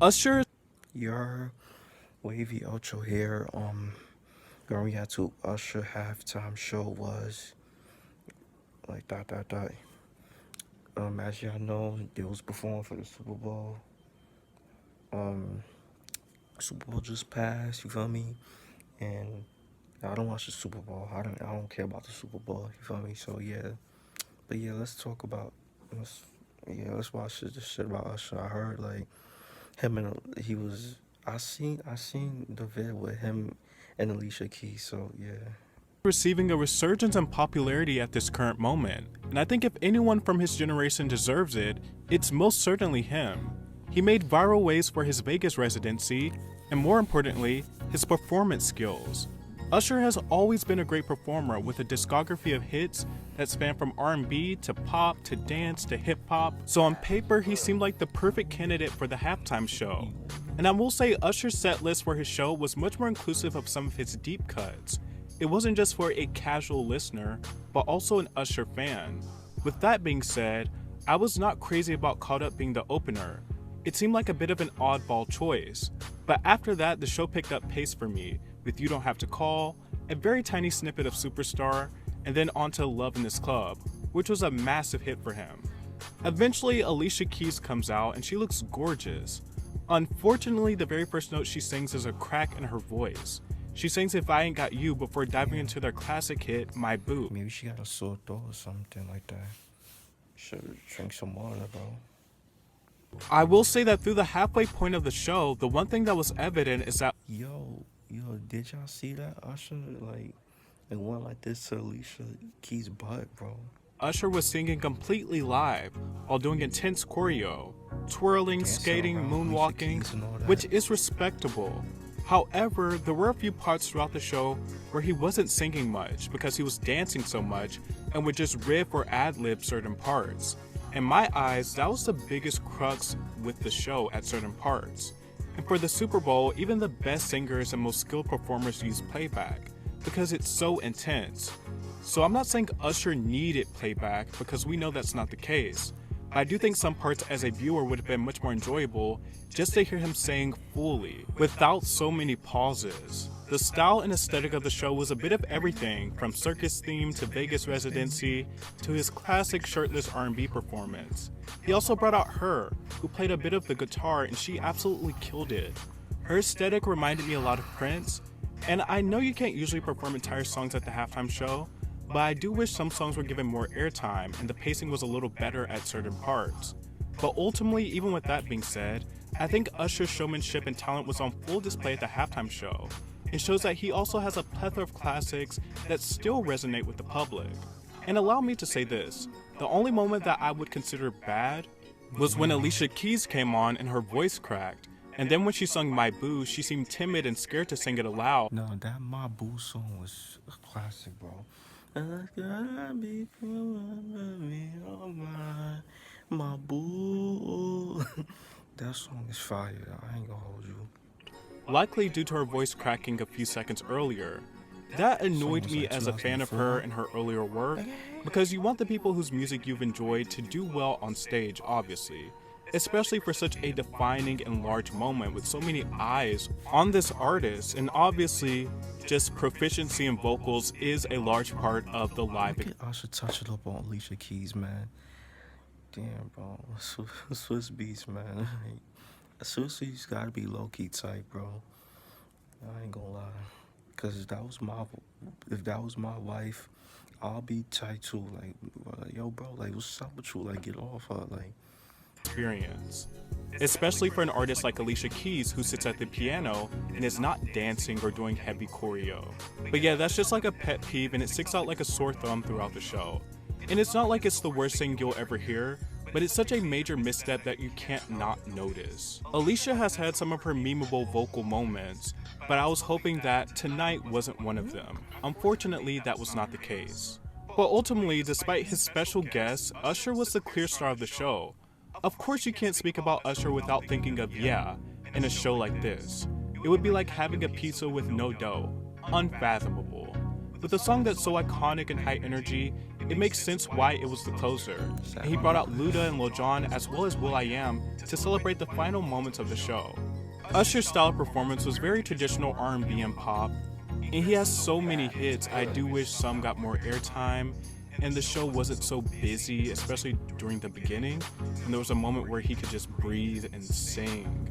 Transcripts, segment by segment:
Usher. Your WavyOcho here. Going react to Usher halftime show was like dot dot dot. As y'all know, they was performing for the Super Bowl. Um, Super Bowl just passed. You feel me? And I don't watch the Super Bowl. I don't care about the Super Bowl. You feel me? So yeah. But yeah, let's talk about. Let's let's watch this shit about Usher. I heard like him and he was. I seen the vid with him and Alicia Keys. So yeah. Receiving a resurgence in popularity at this current moment, and I think if anyone from his generation deserves it, it's most certainly him. He made viral waves for his Vegas residency, and more importantly, his performance skills. Usher has always been a great performer with a discography of hits that span from R&B to pop to dance to hip hop, so on paper he seemed like the perfect candidate for the halftime show. And I will say Usher's set list for his show was much more inclusive of some of his deep cuts. It wasn't just for a casual listener, but also an Usher fan. With that being said, I was not crazy about Caught Up being the opener. It seemed like a bit of an oddball choice. But after that, the show picked up pace for me, with You Don't Have to Call, a very tiny snippet of Superstar, and then onto Love in This Club, which was a massive hit for him. Eventually, Alicia Keys comes out and she looks gorgeous. Unfortunately, the very first note she sings is a crack in her voice. She sings If I Ain't Got You before diving into their classic hit, My Boo. Maybe she got a sore throat or something like that. Should drink some water, bro. I will say that through the halfway point of the show, the one thing that was evident is that Yo, did y'all see that Usher like went like this to Alicia Keys' butt, bro? Usher was singing completely live while doing intense choreo, twirling, Dancing skating, around Alicia moonwalking, Keys and all that. which is respectable. However, there were a few parts throughout the show where he wasn't singing much because he was dancing so much and would just riff or ad-lib certain parts. In my eyes, that was the biggest crux with the show at certain parts. And for the Super Bowl, even the best singers and most skilled performers use playback because it's so intense. So I'm not saying Usher needed playback because we know that's not the case. But I do think some parts as a viewer would have been much more enjoyable just to hear him sing fully, without so many pauses. The style and aesthetic of the show was a bit of everything, from circus theme to Vegas residency to his classic shirtless R&B performance. He also brought out Her, who played a bit of the guitar, and she absolutely killed it. Her aesthetic reminded me a lot of Prince, and I know you can't usually perform entire songs at the halftime show, but I do wish some songs were given more airtime and the pacing was a little better at certain parts. But ultimately, even with that being said, I think Usher's showmanship and talent was on full display at the halftime show. It shows that he also has a plethora of classics that still resonate with the public. And allow me to say this, the only moment that I would consider bad was when Alicia Keys came on and her voice cracked. And then when she sung My Boo, she seemed timid and scared to sing it aloud. No, that My Boo song was a classic, bro. Gotta be me, oh my boo. That song is fire. I ain't gonna hold you. Likely due to her voice cracking a few seconds earlier. That annoyed me as a fan of her and her earlier work, because you want the people whose music you've enjoyed to do well on stage, obviously. Especially for such a defining and large moment with so many eyes on this artist, and obviously just proficiency in vocals is a large part of the live. Look at Usher touch it up on Alicia Keys, man. Damn, bro. Swiss Beats, man. Swiss Beats gotta be low-key tight, bro. I ain't gonna lie. Cause if that was my wife, I'll be tight too. Like, yo, bro, like, what's up with you? Like, get off her, like. Experience, especially for an artist like Alicia Keys who sits at the piano and is not dancing or doing heavy choreo. But yeah, that's just like a pet peeve and it sticks out like a sore thumb throughout the show. And it's not like it's the worst thing you'll ever hear, but it's such a major misstep that you can't not notice. Alicia has had some of her memeable vocal moments, but I was hoping that tonight wasn't one of them. Unfortunately, that was not the case. But ultimately, despite his special guests, Usher was the clear star of the show. Of course you can't speak about Usher without thinking of Yeah in a show like this. It would be like having a pizza with no dough. Unfathomable. With a song that's so iconic and high energy, It makes sense why it was the closer. And he brought out Luda and Lil Jon as well as will.i.am to celebrate the final moments of the show. Usher's style of performance was very traditional R&B and pop, and he has so many hits. I do wish some got more airtime and the show wasn't so busy, especially during the beginning, and there was a moment where he could just breathe and sing.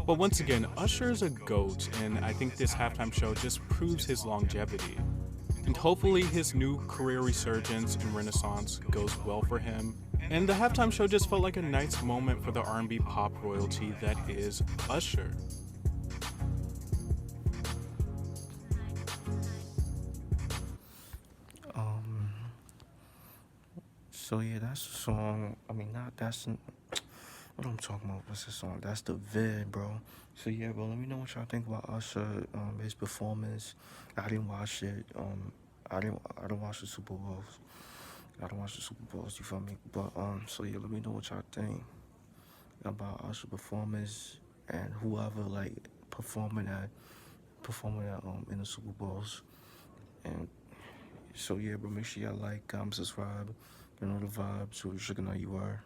But once again, Usher is a GOAT, and I think this halftime show just proves his longevity. And hopefully his new career resurgence and renaissance goes well for him. And the halftime show just felt like a nice moment for the R&B pop royalty that is Usher. Um, so yeah, that's the song. I mean, not that's what I'm talking about. What's the song? That's the vid, bro. So yeah, bro. Let me know what y'all think about Usher, his performance. I didn't watch it. I don't watch the Super Bowls. I don't watch the Super Bowls. You feel me? But so yeah, let me know what y'all think about Usher performance and whoever like performing at in the Super Bowls. And so yeah, bro. Make sure y'all like, comment, subscribe. You know the vibes. So you should know you are.